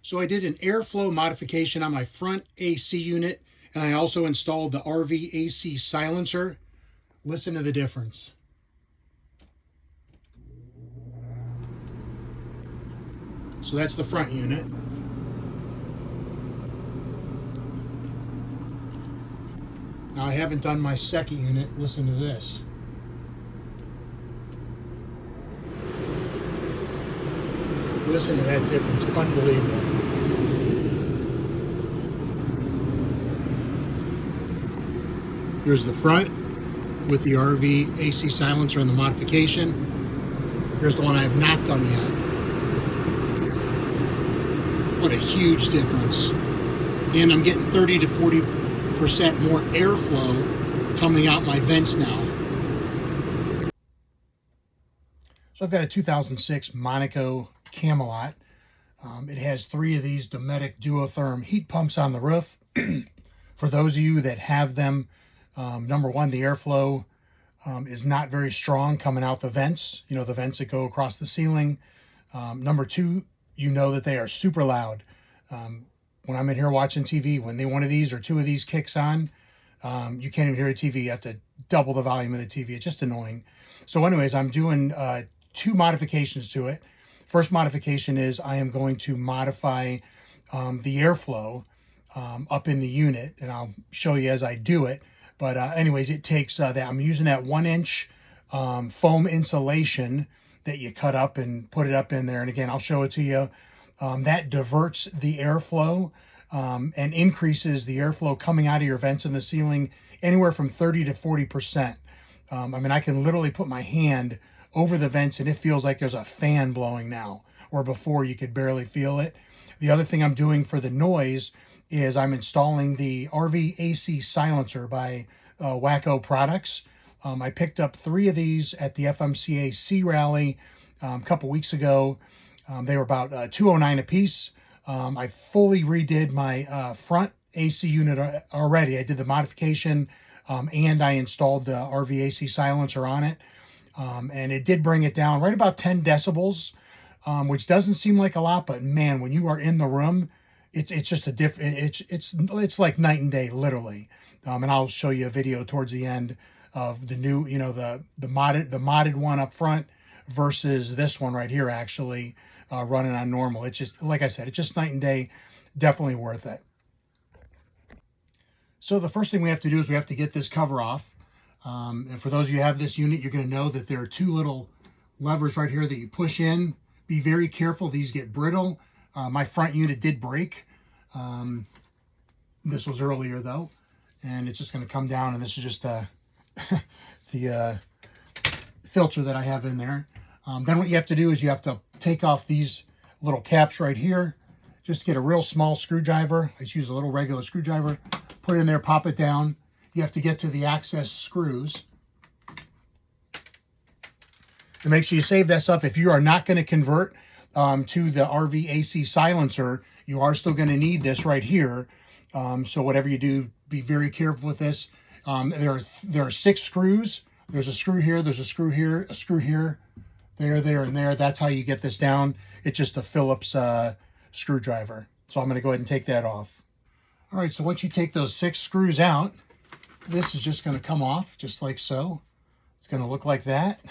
So I did an airflow modification on my front AC unit, and I also installed the RV AC silencer. Listen to the difference. So that's the front unit. Now I haven't done my second unit. Listen to this. Listen to that difference. Unbelievable. Here's the front with the RV AC silencer and the modification. Here's the one I have not done yet. What a huge difference. And I'm getting 30 to 40% more airflow coming out my vents now. So I've got a 2006 Monaco Camelot. It has 3 of these Dometic Duotherm heat pumps on the roof. For those of you that have them, number one, the airflow is not very strong coming out the vents, you know, the vents that go across the ceiling. Number two, you know that they are super loud. When I'm in here watching TV, when one of these or 2 of these kicks on, you can't even hear the TV. You have to double the volume of the TV. It's just annoying. So anyways, I'm doing 2 modifications to it. First modification is I am going to modify the airflow up in the unit, and I'll show you as I do it. But anyways, it takes that. I'm using that 1-inch foam insulation that you cut up and put it up in there. And again, I'll show it to you. That diverts the airflow and increases the airflow coming out of your vents in the ceiling anywhere from 30 to 40%. I mean, I can literally put my hand over the vents and it feels like there's a fan blowing now, where before you could barely feel it. The other thing I'm doing for the noise is I'm installing the RV AC silencer by Wacko Products. I picked up 3 of these at the FMCA Sea Rally a couple weeks ago. They were about $209 a piece. I fully redid my front AC unit already. I did the modification and I installed the RV AC silencer on it. And it did bring it down right about 10 decibels, which doesn't seem like a lot, but man, when you are in the room, it's just a it's like night and day, literally. And I'll show you a video towards the end of the new, you know, the modded one up front versus this one right here, actually running on normal. It's just, like I said, it's just night and day. Definitely worth it. So the first thing we have to do is we have to get this cover off. And for those of you who have this unit, you're going to know that there are 2 little levers right here that you push in. Be very careful. These get brittle. My front unit did break. This was earlier though, and it's just going to come down, and this is just the filter that I have in there. Then what you have to do is you have to take off these little caps right here. Just get a real small screwdriver. I just use a little regular screwdriver. Put it in there, pop it down. You have to get to the access screws. And make sure you save that stuff. If you are not going to convert to the RV AC silencer, you are still going to need this right here. So whatever you do, be very careful with this. There are 6 screws. There's a screw here, there's a screw here, a screw here, there, and there. That's how you get this down. It's just a Phillips screwdriver. So I'm going to go ahead and take that off. All right, so once you take those 6 screws out, this is just going to come off just like so. It's going to look like that.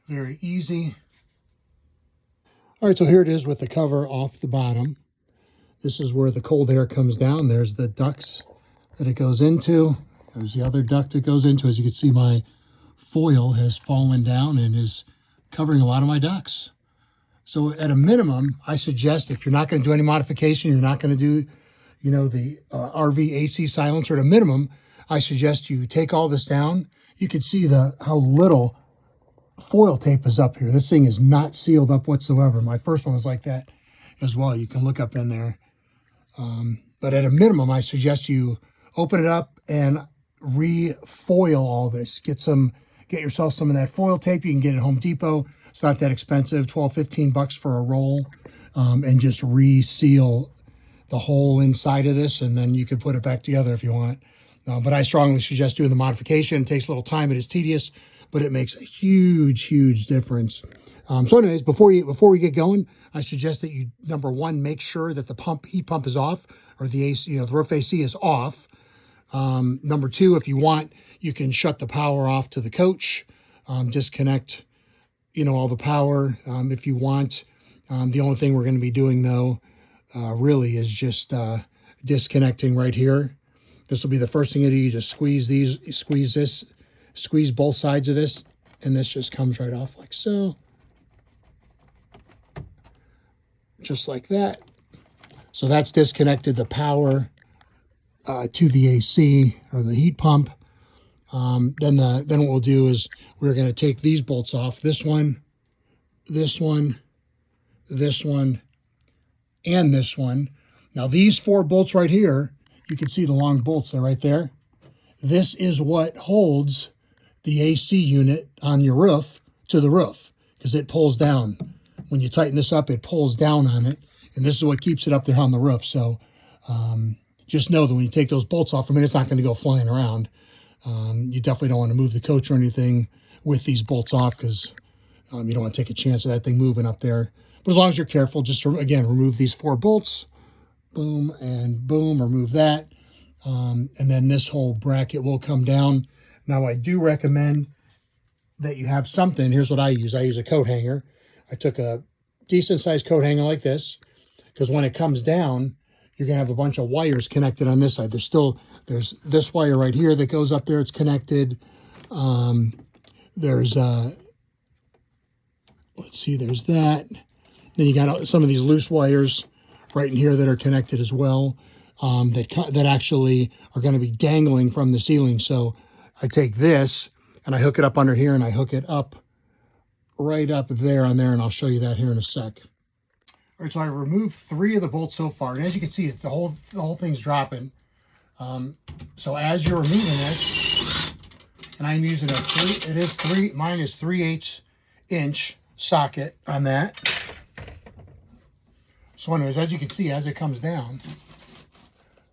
Very easy. All right, so here it is with the cover off the bottom. This is where the cold air comes down. There's the ducts that it goes into. There's the other duct it goes into. As you can see, my foil has fallen down and is covering a lot of my ducts. So at a minimum, I suggest if you're not going to do any modification, you're not going to do, you know, the RV AC silencer, at a minimum, I suggest you take all this down. You can see how little foil tape is up here. This thing is not sealed up whatsoever. My first one was like that as well. You can look up in there. But at a minimum, I suggest you open it up and re-foil all this. Get yourself some of that foil tape. You can get it at Home Depot. It's not that expensive, 12, 15 bucks for a roll, and just re-seal the whole inside of this, and then you can put it back together if you want. But I strongly suggest doing the modification. It takes a little time. It is tedious, but it makes a huge difference. So anyways, before we get going, I suggest that you, number one, make sure that the heat pump is off, or the AC, the roof AC is off. Number two, if you want, you can shut the power off to the coach, disconnect, all the power if you want. The only thing we're going to be doing though, really is just disconnecting right here. This will be the first thing you do. You just squeeze both sides of this, and this just comes right off like so. Just like that. So that's disconnected the power to the AC or the heat pump. Then what we'll do is we're going to take these bolts off. This one, this one, this one, and this one. Now these 4 bolts right here, you can see the long bolts there right there. This is what holds the AC unit on your roof to the roof, because it pulls down. When you tighten this up, it pulls down on it, and this is what keeps it up there on the roof. So just know that when you take those bolts off, it's not going to go flying around. You definitely don't want to move the coach or anything with these bolts off, because you don't want to take a chance of that thing moving up there. But as long as you're careful, just again, remove these 4 bolts. Boom and boom, remove that. And then this whole bracket will come down. Now, I do recommend that you have something. Here's what I use. I use a coat hanger. I took a decent sized coat hanger like this, because when it comes down, you're going to have a bunch of wires connected on this side. There's this wire right here that goes up there. It's connected. There's let's see, there's that. Then you got some of these loose wires right in here that are connected as well, that actually are going to be dangling from the ceiling. So I take this and I hook it up under here, and I hook it up right up there on there, and I'll show you that here in a sec. All right, so I removed 3 of the bolts so far, and as you can see, the whole thing's dropping. So as you're removing this, and I'm using mine is 3/8 inch socket on that. So anyways, as you can see, as it comes down,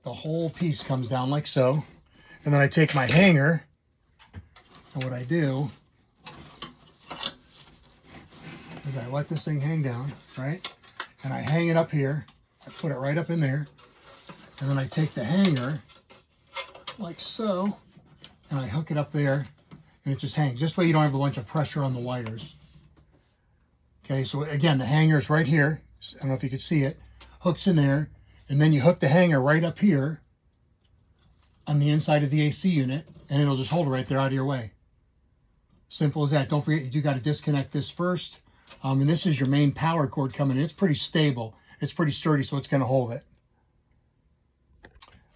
the whole piece comes down like so. And then I take my hanger, and what I do is I let this thing hang down, right? And I hang it up here. I put it right up in there. And then I take the hanger like so, and I hook it up there, and it just hangs. This way you don't have a bunch of pressure on the wires. Okay, so again, the hanger is right here. I don't know if you can see it. Hooks in there, and then you hook the hanger right up here on the inside of the AC unit, and it'll just hold it right there out of your way. Simple as that. Don't forget, you got to disconnect this first. And this is your main power cord coming in. It's pretty stable. It's pretty sturdy, so it's going to hold it.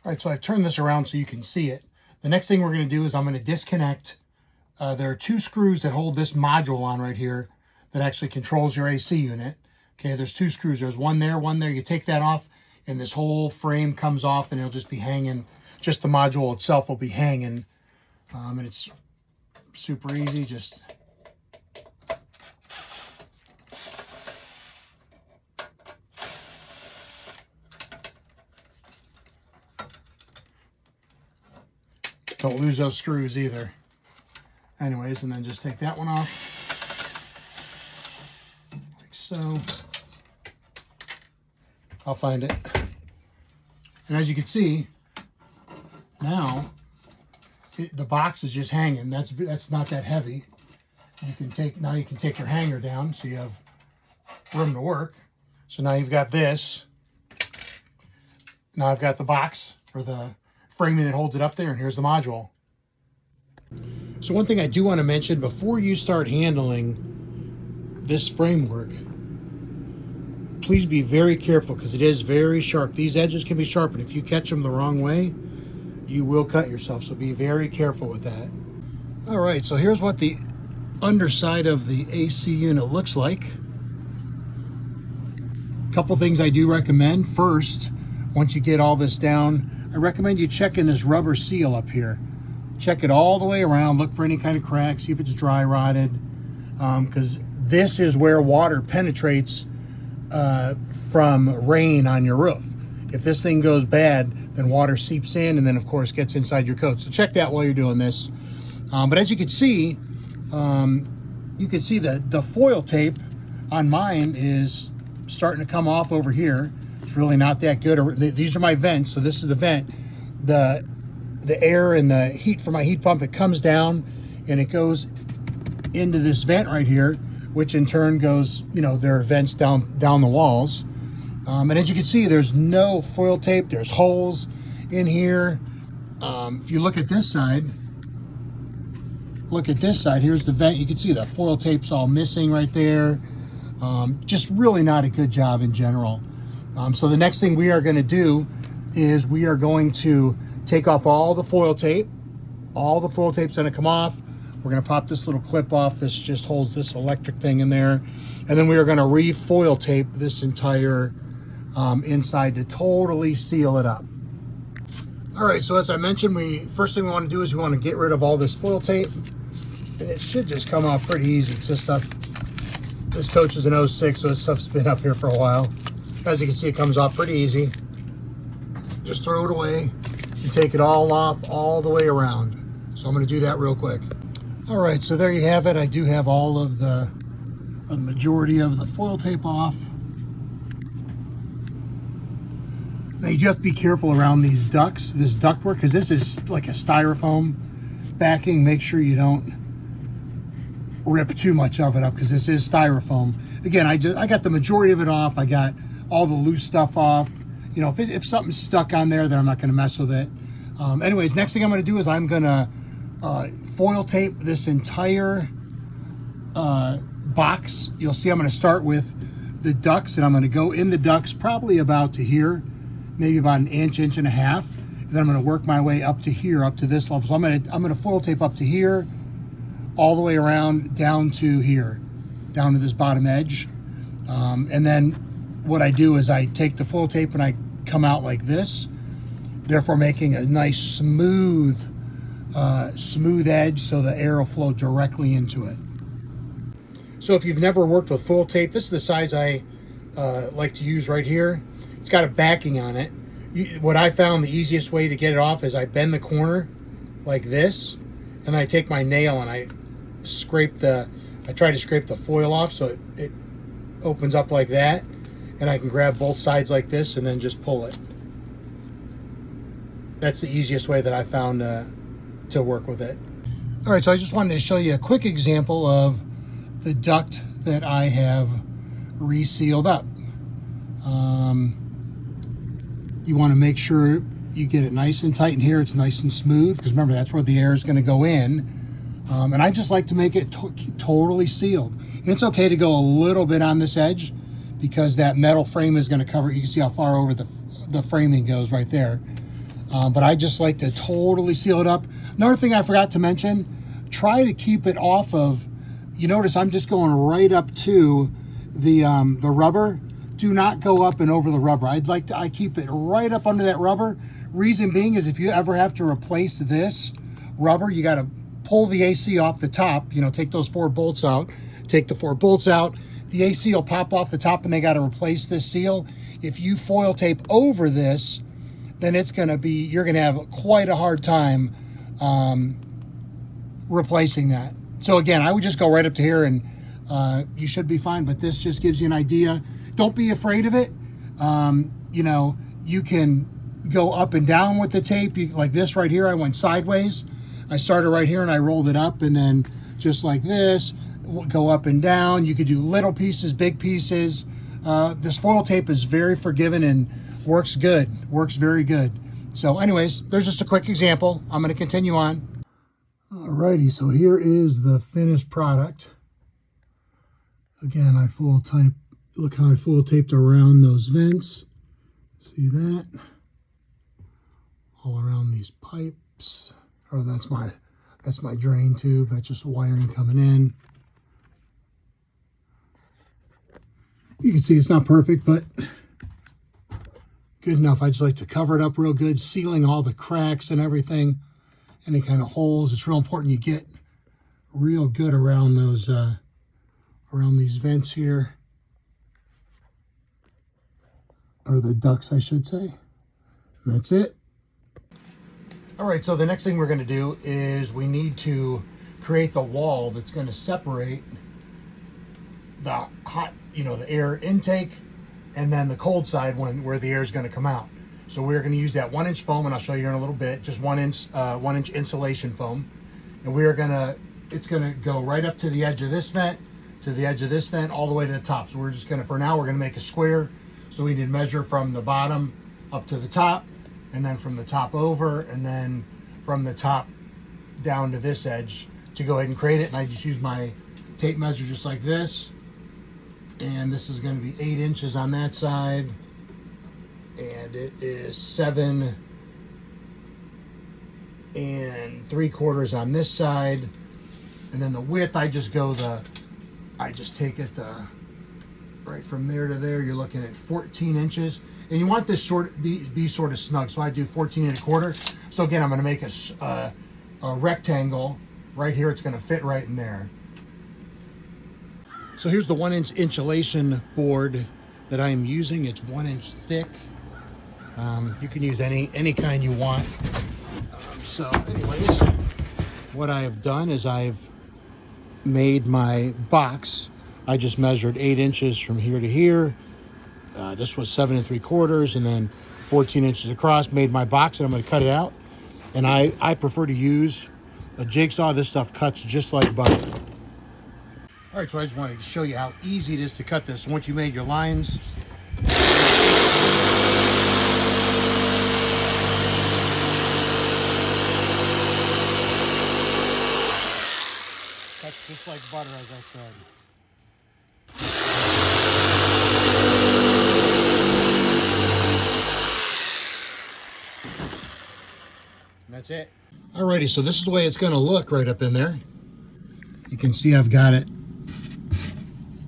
All right, so I've turned this around so you can see it. The next thing we're going to do is I'm going to disconnect. There are 2 screws that hold this module on right here that actually controls your AC unit. Okay, there's 2 screws. There's one there, one there. You take that off, and this whole frame comes off, and it'll just be hanging. Just the module itself will be hanging. And it's super easy. Just don't lose those screws either. Anyways, and then just take that one off. Like so. I'll find it. And as you can see, now the box is just hanging. That's not that heavy. You can take your hanger down, so you have room to work. So now you've got this. Now I've got the box, or the framing that holds it up there, and here's the module. So one thing I do want to mention before you start handling this framework, please be very careful, because it is very sharp. These edges can be sharp, and if you catch them the wrong way, you will cut yourself. So be very careful with that. All right, so here's what the underside of the AC unit looks like. A couple things I do recommend. First, once you get all this down, I recommend you checking this rubber seal up here. Check it all the way around. Look for any kind of cracks. See if it's dry rotted, because this is where water penetrates from rain on your roof. If this thing goes bad, then water seeps in, and then of course gets inside your coat. So check that while you're doing this. But as you can see, you can see that the foil tape on mine is starting to come off over here. It's really not that good. These are my vents, so this is the vent. The air and the heat from my heat pump, it comes down and it goes into this vent right here, which in turn goes, you know, there are vents down the walls. And as you can see, there's no foil tape. There's holes in here. If you look at this side, here's the vent. You can see the foil tape's all missing right there. Just really not a good job in general. So the next thing we are going to do is we are going to take off all the foil tape. All the foil tape's going to come off. We're going to pop this little clip off. This just holds this electric thing in there. And then we are going to re-foil tape this entire inside to totally seal it up. All right, so as I mentioned, first thing we want to do is we want to get rid of all this foil tape. And it should just come off pretty easy. This coach is an 06, so this stuff's been up here for a while. As you can see, it comes off pretty easy. Just throw it away and take it all off all the way around. So I'm going to do that real quick. All right, so there you have it. I do have all of the majority of the foil tape off. Now you just be careful around these ducts, this ductwork, because this is like a styrofoam backing. Make sure you don't rip too much of it up because this is styrofoam. Again, I got the majority of it off. I got all the loose stuff off. You know, if something's stuck on there, then I'm not going to mess with it. Anyways, next thing I'm going to do is I'm going to foil tape this entire box. You'll see I'm going to start with the ducts, and I'm going to go in the ducts probably about to here, maybe about an inch and a half. And then I'm going to work my way up to here, up to this level. So I'm going to foil tape up to here, all the way around down to here, down to this bottom edge. And then what I do is I take the foil tape and I come out like this, therefore making a nice smooth edge so the air will flow directly into it. So if you've never worked with foil tape, this is the size I like to use right here. It's got a backing on it. What I found the easiest way to get it off is I bend the corner like this, and then I take my nail and I try to scrape the foil off so it opens up like that, and I can grab both sides like this and then just pull it. That's the easiest way that I found to work with it. All right, so I just wanted to show you a quick example of the duct that I have resealed up. You want to make sure you get it nice and tight in here. It's nice and smooth because remember, that's where the air is going to go in. And I just like to make it totally sealed. And it's okay to go a little bit on this edge because that metal frame is going to cover it. You can see how far over the framing goes right there. But I just like to totally seal it up. Another thing I forgot to mention, try to keep it off of, you notice I'm just going right up to the rubber. Do not go up and over the rubber. I keep it right up under that rubber. Reason being is if you ever have to replace this rubber, you got to pull the AC off the top, you know, take those 4 bolts out, take the 4 bolts out. The AC will pop off the top and they got to replace this seal. If you foil tape over this, then you're going to have quite a hard time replacing that. So again, I would just go right up to here and you should be fine, but this just gives you an idea. Don't be afraid of it. You know, you can go up and down with the tape. Like this right here, I went sideways. I started right here and I rolled it up, and then just like this, go up and down. You could do little pieces, big pieces. This foil tape is very forgiving and works good, works very good. So anyways, there's just a quick example. I'm going to continue on. Alrighty, so here is the finished product. Again, look how I full taped around those vents. See that? All around these pipes. Oh, that's my drain tube. That's just wiring coming in. You can see it's not perfect, but good enough. I just like to cover it up real good, sealing all the cracks and everything, any kind of holes. It's real important you get real good around those, around these vents here, or the ducts, I should say. And that's it. All right, so the next thing we're going to do is we need to create the wall that's going to separate the hot, the air intake, and then the cold side where the air is going to come out. So we're going to use that 1-inch foam, and I'll show you here in a little bit, just 1-inch insulation foam. And it's going to go right up to the edge of this vent, to the edge of this vent, all the way to the top. So we're just going to, for now, we're going to make a square. So we need to measure from the bottom up to the top, and then from the top over, and then from the top down to this edge to go ahead and create it. And I just use my tape measure just like this. And this is going to be 8 inches on that side. And it is 7 3/4 on this side. And then the width, I just take it right from there to there. You're looking at 14 inches. And you want this be sort of snug. So I do 14 1/4. So again, I'm going to make a rectangle right here. It's going to fit right in there. So here's the 1-inch insulation board that I am using. It's 1 inch thick. You can use any kind you want. So anyways, what I have done is I've made my box. I just measured 8 inches from here to here. This was 7 3/4, and then 14 inches across. Made my box, and I'm going to cut it out. And I prefer to use a jigsaw. This stuff cuts just like butter. All right, so I just wanted to show you how easy it is to cut this. Once you made your lines, cuts just like butter, as I said. And that's it. Alrighty, so this is the way it's going to look right up in there. You can see I've got it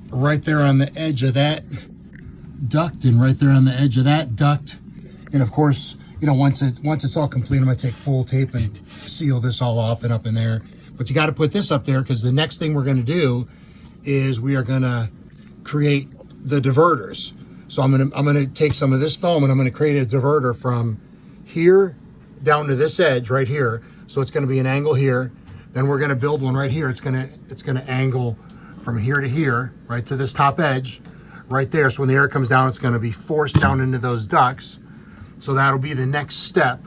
right there on the edge of that duct, and right there on the edge of that duct. And of course, once it's all complete, I'm going to take full tape and seal this all off and up in there. But you got to put this up there, because the next thing we're going to do is we are going to create the diverters. So I'm going to take some of this foam, and I'm going to create a diverter from here down to this edge right here. So it's going to be an angle here. Then we're going to build one right here. It's going to angle from here to here, right to this top edge, right there. So when the air comes down, it's going to be forced down into those ducts. So that'll be the next step.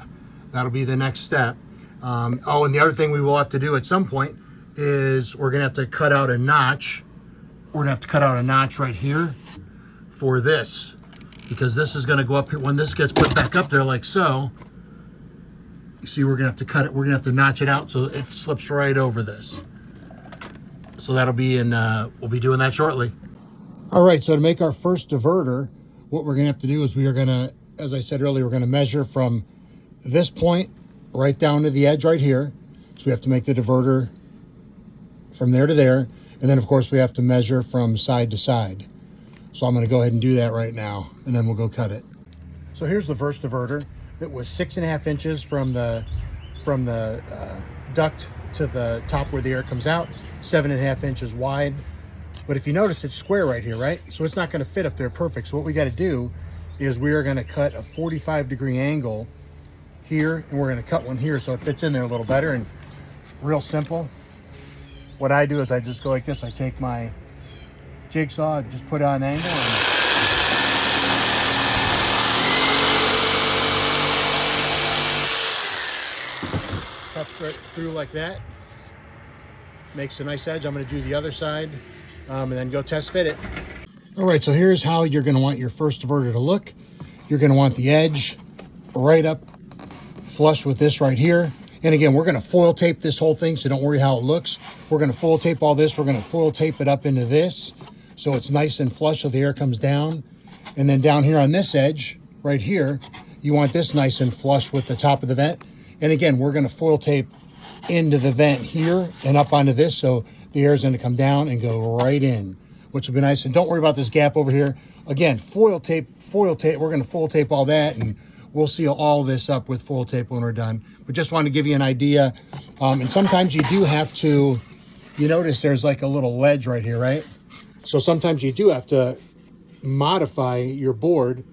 That'll be the next step. Oh, and the other thing we will have to do at some point is we're going to have to cut out a notch. We're going to have to cut out a notch right here for this, because this is going to go up here. When this gets put back up there like so, you see, we're going to have to cut it. We're going to have to notch it out so it slips right over this. So that'll be in, we'll be doing that shortly. All right, so to make our first diverter, what we're going to have to do is we are going to, as I said earlier, we're going to measure from this point right down to the edge right here. So we have to make the diverter from there to there. And then, of course, we have to measure from side to side. So I'm going to go ahead and do that right now, and then we'll go cut it. So here's the first diverter. That was 6.5 inches from the duct to the top where the air comes out, 7.5 inches wide. But if you notice, it's square right here, right? So it's not going to fit up there perfect. So what we got to do is we are going to cut a 45-degree angle here, and we're going to cut one here so it fits in there a little better. And real simple. What I do is I just go like this. I take my jigsaw, just put it on an angle, and cut right through like that. Makes a nice edge. I'm going to do the other side and then go test fit it. All right, so here's how you're going to want your first diverter to look. You're going to want the edge right up flush with this right here. And again, we're going to foil tape this whole thing, so don't worry how it looks. We're going to foil tape all this. We're going to foil tape it up into this so it's nice and flush so the air comes down. And then down here on this edge right here, you want this nice and flush with the top of the vent. And again, we're going to foil tape into the vent here and up onto this, so the air is going to come down and go right in, which will be nice. And don't worry about this gap over here. Again, foil tape. We're going to foil tape all that, and we'll seal all this up with foil tape when we're done. But just wanted to give you an idea. And sometimes you do have to, you notice there's like a little ledge right here, right? So sometimes you do have to modify your board.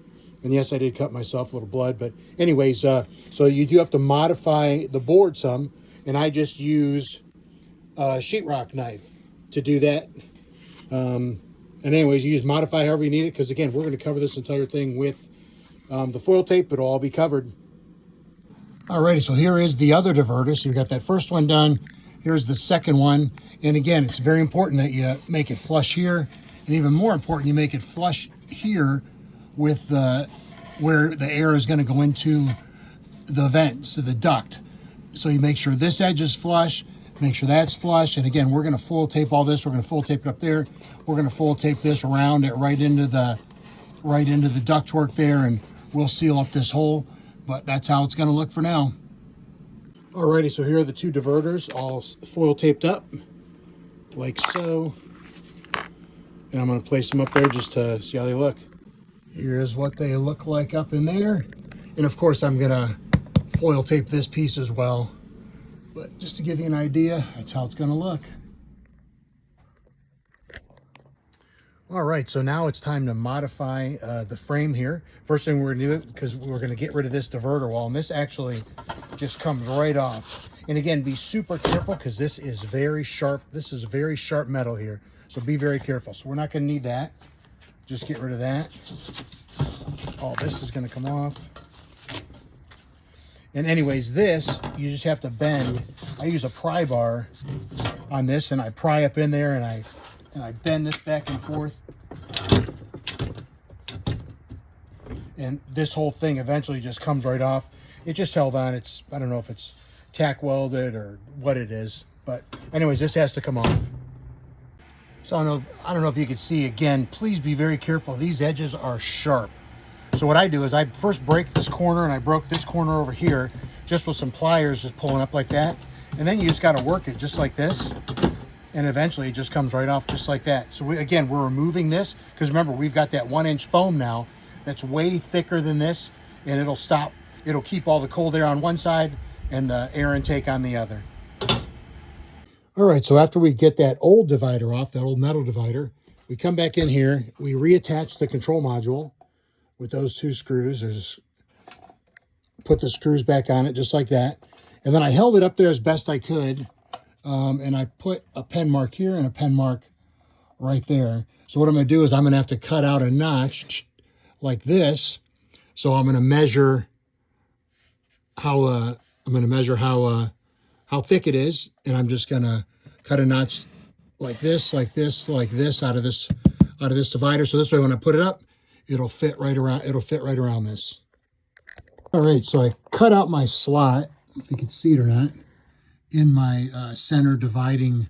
And yes, I did cut myself a little blood, but anyways, so you do have to modify the board some. And I just use sheetrock knife to do that. And anyways, you use modify however you need it, because again, we're going to cover this entire thing with the foil tape. It'll all be covered. Alrighty, so here is the other diverter. So you've got that first one done. Here's the second one. And again, it's very important that you make it flush here. And even more important, you make it flush here with where the air is going to go into the vents, so the duct. So you make sure this edge is flush, make sure that's flush. And again, we're going to foil tape all this. We're going to foil tape it up there. We're going to foil tape this around it right into the ductwork there, and we'll seal up this hole. But that's how it's going to look for now. Alrighty, so here are the two diverters all foil taped up, like so. And I'm going to place them up there just to see how they look. Here's what they look like up in there. And of course, I'm going to foil tape this piece as well. But just to give you an idea, that's how it's going to look. All right, so now it's time to modify the frame here. First thing we're going to do, because we're going to get rid of this diverter wall, and this actually just comes right off. And again, be super careful, because this is very sharp. This is very sharp metal here, so be very careful. So we're not going to need that. Just get rid of that. All this is going to come off. And anyways, this, you just have to bend. I use a pry bar on this, and I pry up in there, and I bend this back and forth. And this whole thing eventually just comes right off. It just held on. It's, I don't know if it's tack welded or what it is. But anyways, this has to come off. So I don't know if you can see, again, please be very careful. These edges are sharp. So what I do is I first break this corner, and I broke this corner over here just with some pliers, just pulling up like that. And then you just got to work it just like this. And eventually it just comes right off just like that. So again, we're removing this, because remember, we've got that 1-inch foam now that's way thicker than this, and it'll keep all the cold air on one side and the air intake on the other. All right, so after we get that old divider off, that old metal divider, we come back in here, we reattach the control module with those two screws. Put the screws back on it just like that. And then I held it up there as best I could. And I put a pen mark here and a pen mark right there. So what I'm going to do is I'm going to have to cut out a notch like this. So I'm going to measure how thick it is, and I'm just going to cut a notch like this out of this divider. So this way, when I put it up, it'll fit right around this. All right, so I cut out my slot, if you can see it or not, in my center dividing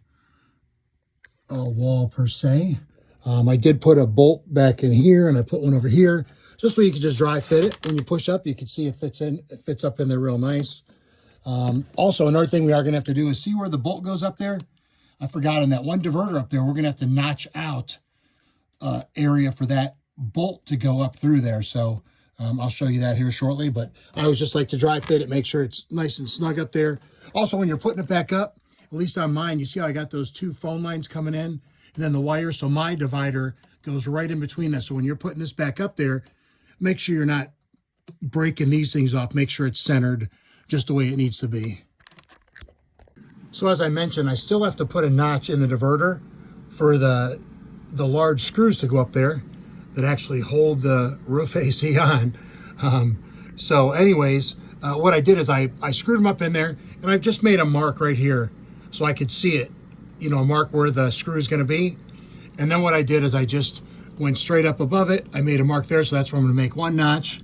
wall per se. I did put a bolt back in here, and I put one over here, just so you can just dry fit it. When you push up, you can see it fits up in there real nice. Also, another thing we are going to have to do is see where the bolt goes up there. I forgot, on that one diverter up there, we're going to have to notch out area for that bolt to go up through there. So I'll show you that here shortly, but I always just like to dry fit it, make sure it's nice and snug up there. Also, when you're putting it back up, at least on mine, you see how I got those two phone lines coming in, and then the wire. So my divider goes right in between that. So when you're putting this back up there, make sure you're not breaking these things off. Make sure it's centered just the way it needs to be. So as I mentioned, I still have to put a notch in the diverter for the large screws to go up there that actually hold the roof AC on. So anyways, what I did is I screwed them up in there, and I've just made a mark right here so I could see it, a mark where the screw is going to be. And then what I did is I just went straight up above it. I made a mark there, so that's where I'm going to make one notch.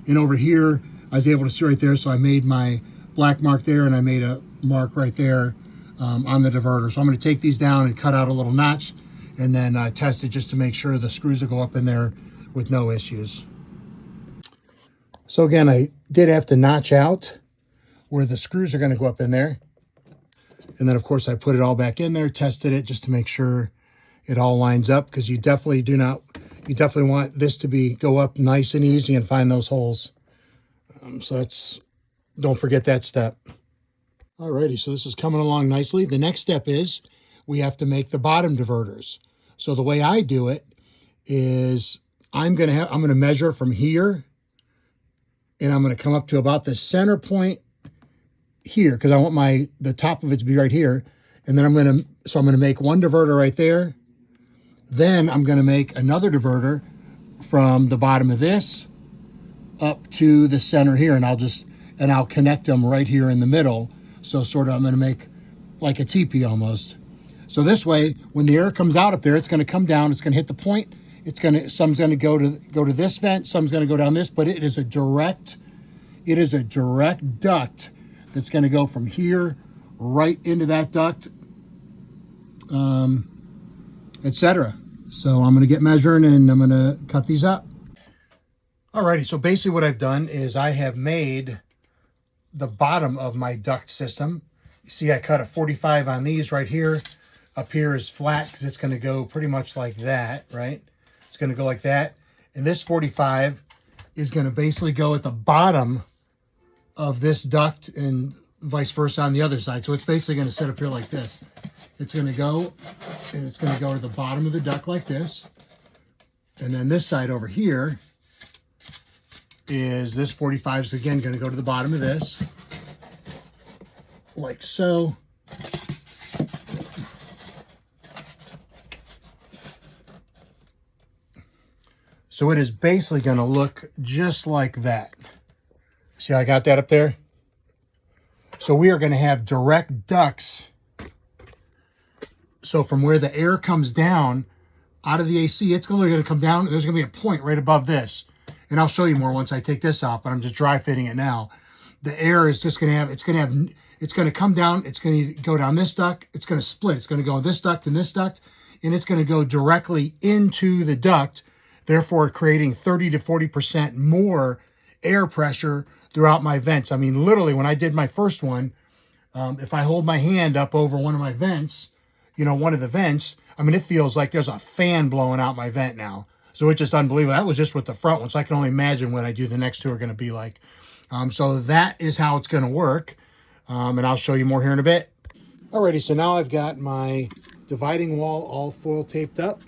And over here, I was able to see right there, so I made my black mark there, and I made a mark right there on the diverter. So I'm going to take these down and cut out a little notch, and then test it just to make sure the screws will go up in there with no issues. So again, I did have to notch out where the screws are going to go up in there. And then of course I put it all back in there, tested it just to make sure it all lines up, because you definitely want this to go up nice and easy and find those holes. So don't forget that step. Alrighty, so this is coming along nicely. The next step is we have to make the bottom diverters. So the way I do it is I'm going to measure from here, and I'm going to come up to about the center point here, because I want the top of it to be right here. And then I'm going to make one diverter right there. Then I'm going to make another diverter from the bottom of this up to the center here, and I'll connect them right here in the middle. So sort of I'm going to make like a teepee almost. So this way, when the air comes out up there, it's going to come down, it's going to hit the point. Some's going to go to this vent, some's going to go down this, but it is a direct duct that's going to go from here right into that duct, etc. So I'm going to get measuring and I'm going to cut these up. Alrighty, so basically what I've done is I have made the bottom of my duct system. You see I cut a 45 on these right here. Up here is flat because it's going to go pretty much like that, right? It's going to go like that. And this 45 is going to basically go at the bottom of this duct and vice versa on the other side. So it's basically going to sit up here like this. It's going to go, and it's going to go to the bottom of the duct like this. And then this side over here is this 45 is again going to go to the bottom of this, like so. So it is basically going to look just like that. See how I got that up there? So we are going to have direct ducts. So from where the air comes down out of the AC, it's going to come down. There's going to be a point right above this. And I'll show you more once I take this out, but I'm just dry fitting it now. The air is just going to have, it's going to come down. It's going to go down this duct. It's going to split. It's going to go this duct and this duct, and it's going to go directly into the duct, therefore creating 30 to 40% more air pressure throughout my vents. I mean, literally, when I did my first one, if I hold my hand up over one of my vents, one of the vents, I mean, it feels like there's a fan blowing out my vent now. So it's just unbelievable. That was just with the front one, so I can only imagine what I do the next two are going to be like. So that is how it's going to work, and I'll show you more here in a bit. Alrighty, so now I've got my dividing wall all foil taped up.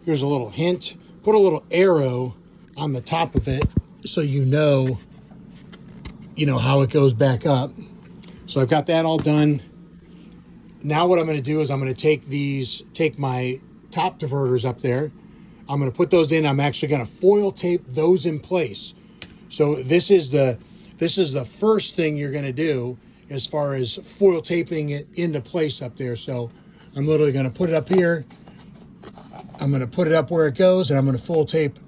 Here's a little hint. Put a little arrow on the top of it so you know how it goes back up. So I've got that all done. Now what I'm going to do is I'm going to take my top diverters up there. I'm going to put those in. I'm actually going to foil tape those in place. So this is the first thing you're going to do as far as foil taping it into place up there. So I'm literally going to put it up here. I'm going to put it up where it goes, and I'm going to full tape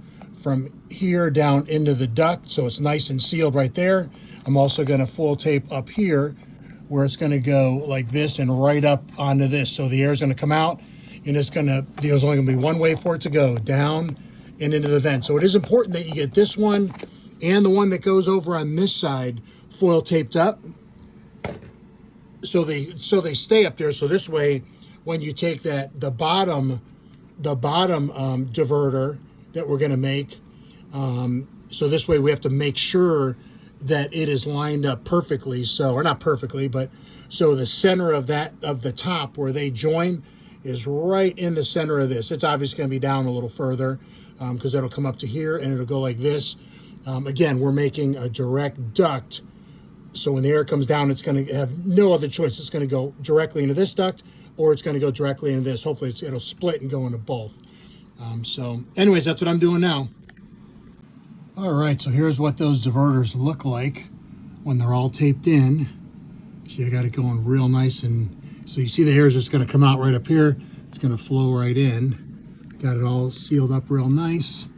from here down into the duct so it's nice and sealed right there. I'm also going to full tape up here where it's going to go like this and right up onto this. So the air is going to come out, and there's only going to be one way for it to go, down and into the vent. So it is important that you get this one and the one that goes over on this side foil taped up so they stay up there. So this way, when you take the bottom diverter that we're going to make, so this way we have to make sure that it is lined up perfectly. So, or not perfectly, but so the center of the top where they join is right in the center of this. It's obviously going to be down a little further because it'll come up to here and it'll go like this. Again, we're making a direct duct. So when the air comes down, it's going to have no other choice. It's going to go directly into this duct, or it's going to go directly into this. Hopefully it'll split and go into both. So anyways, that's what I'm doing now. All right, so here's what those diverters look like when they're all taped in. See, I got it going real nice, and so you see the air is just going to come out right up here. It's going to flow right in. I got it all sealed up real nice.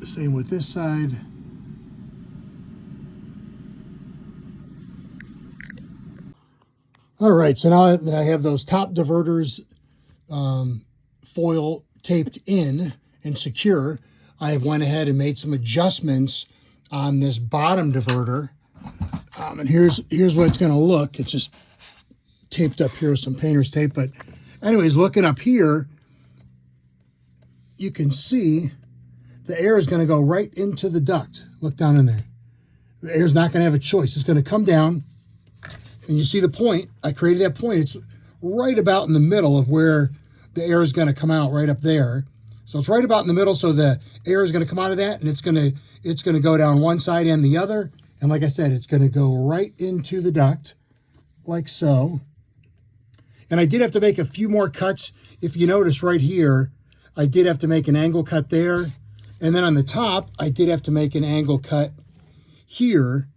Same with this side. All right, so now that I have those top diverters foil taped in and secure, I have went ahead and made some adjustments on this bottom diverter. And here's what it's going to look. It's just taped up here with some painter's tape. But anyways, looking up here, you can see the air is going to go right into the duct. Look down in there. The air is not going to have a choice. It's going to come down. And you see the point. I created that point. It's right about in the middle of where the air is going to come out, right up there. So it's right about in the middle. So the air is going to come out of that, and it's going to go down one side and the other. And like I said, it's going to go right into the duct, like so. And I did have to make a few more cuts. If you notice right here, I did have to make an angle cut there. And then on the top, I did have to make an angle cut here,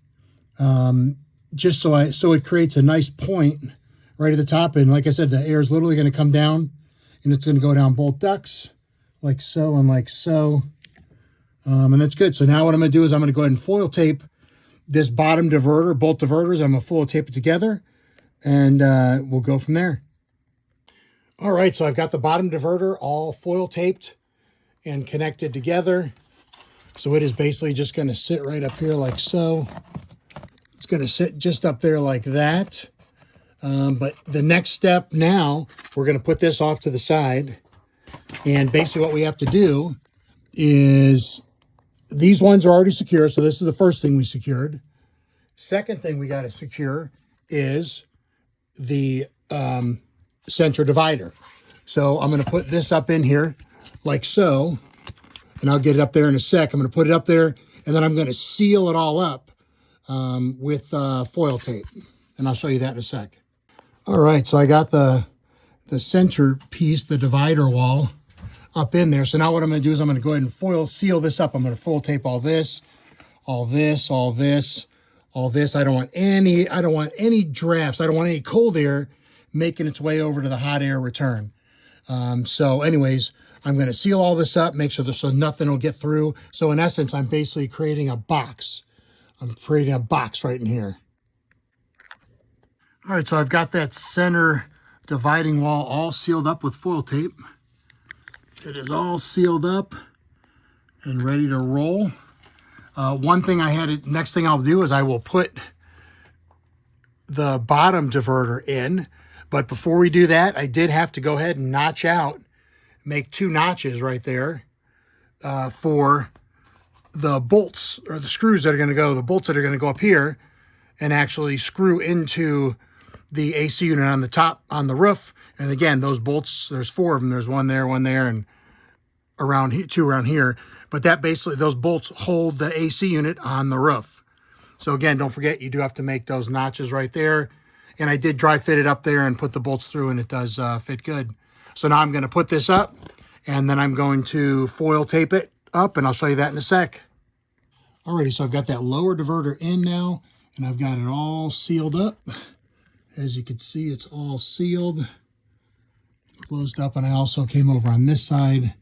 just so it creates a nice point right at the top. And like I said, the air is literally going to come down, and it's going to go down both ducts, like so and like so. And that's good. So now what I'm going to do is I'm going to go ahead and foil tape this bottom diverter, both diverters. I'm going to foil tape it together, and we'll go from there. All right, so I've got the bottom diverter all foil taped and connected together. So it is basically just going to sit right up here like so. It's going to sit just up there like that. But the next step now, we're going to put this off to the side. And basically what we have to do is, these ones are already secure. So this is the first thing we secured. Second thing we got to secure is the center divider. So I'm going to put this up in here like so, and I'll get it up there in a sec. I'm going to put it up there, and then I'm going to seal it all up with foil tape, and I'll show you that in a sec. All right, so I got the center piece, the divider wall, up in there. So now what I'm going to do is I'm going to go ahead and seal this up. I'm going to foil tape all this, all this, all this, all this. I don't want any drafts. I don't want any cold air making its way over to the hot air return. So anyways, I'm going to seal all this up, make sure so nothing will get through. So in essence, I'm basically creating a box. I'm creating a box right in here. All right, so I've got that center dividing wall all sealed up with foil tape. It is all sealed up and ready to roll. Next thing I'll do is I will put the bottom diverter in. But before we do that, I did have to go ahead and notch out, make 2 notches right there for the bolts or the screws that are going to go, the bolts that are going to go up here and actually screw into the AC unit on the top, on the roof. And again, those bolts, there's 4 of them. There's one there, and around here, 2 around here. But that basically, those bolts hold the AC unit on the roof. So again, don't forget, you do have to make those notches right there. And I did dry fit it up there and put the bolts through, and it does fit good. So now I'm going to put this up, and then I'm going to foil tape it up, and I'll show you that in a sec. Alrighty, so I've got that lower diverter in now, and I've got it all sealed up. As you can see, it's all sealed, closed up, and I also came over on this side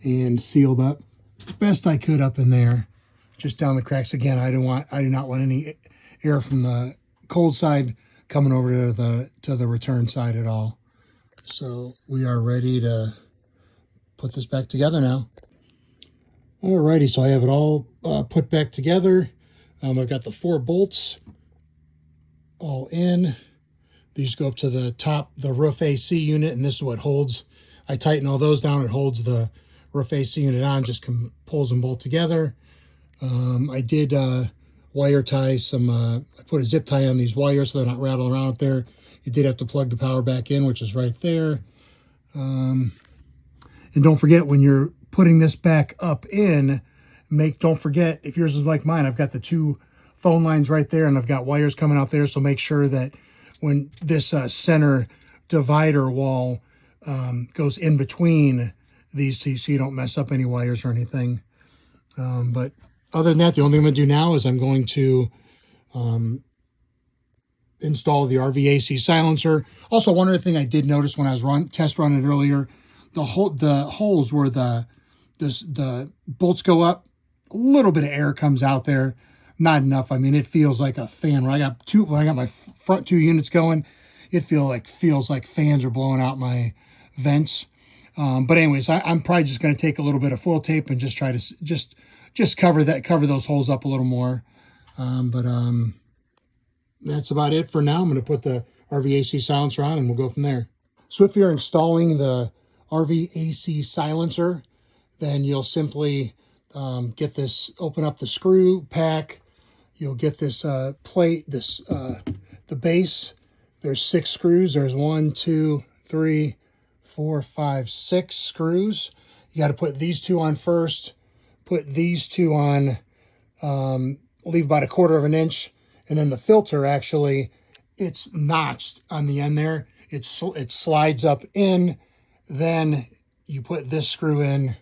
and sealed up the best I could up in there, just down the cracks. Again, I do not want any air from the cold side coming over to the return side at all. So we are ready to put this back together now. Alrighty, so I have it all put back together. I've got the 4 bolts all in. These go up to the top, the roof AC unit, and this is what holds. I tighten all those down. It holds the roof AC unit on, just pulls them both together. I did wire tie some, I put a zip tie on these wires so they're not rattling around up there. You did have to plug the power back in, which is right there. And don't forget, when you're putting this back up in, don't forget, if yours is like mine, I've got the 2 phone lines right there, and I've got wires coming out there. So make sure that when this center divider wall goes in between these two, so you don't mess up any wires or anything. But other than that, the only thing I'm going to do now is I'm going to install the RVAC silencer. Also, one other thing I did notice when I was test running it earlier, the holes where the bolts go up, a little bit of air comes out there. Not enough. I mean, it feels like a fan. When I got my front 2 units going, it feels like fans are blowing out my vents. But anyways, I'm probably just going to take a little bit of foil tape and just try to just cover those holes up a little more. But that's about it for now. I'm going to put the RVAC silencer on, and we'll go from there. So if you're installing the RVAC silencer, then you'll simply get this, open up the screw pack. You'll get this plate, the base. There's 6 screws. There's 1, 2, 3, 4, 5, 6 screws. You got to put these 2 on first. Put these 2 on, leave about 1/4 of an inch. And then the filter, actually, it's notched on the end there. it slides up in, then you put this screw in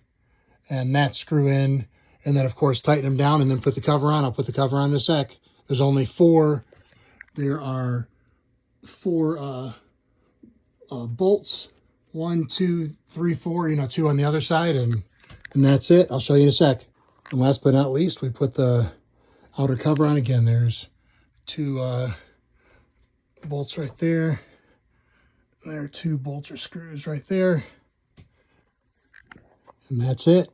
and that screw in, and then of course tighten them down and then put the cover on. I'll put the cover on in a sec. There's only four. There are four bolts. 1, 2, 3, 4, you know, 2 on the other side, and that's it. I'll show you in a sec. And last but not least, we put the outer cover on again. There's 2 bolts right there. There are 2 bolts or screws right there. And that's it.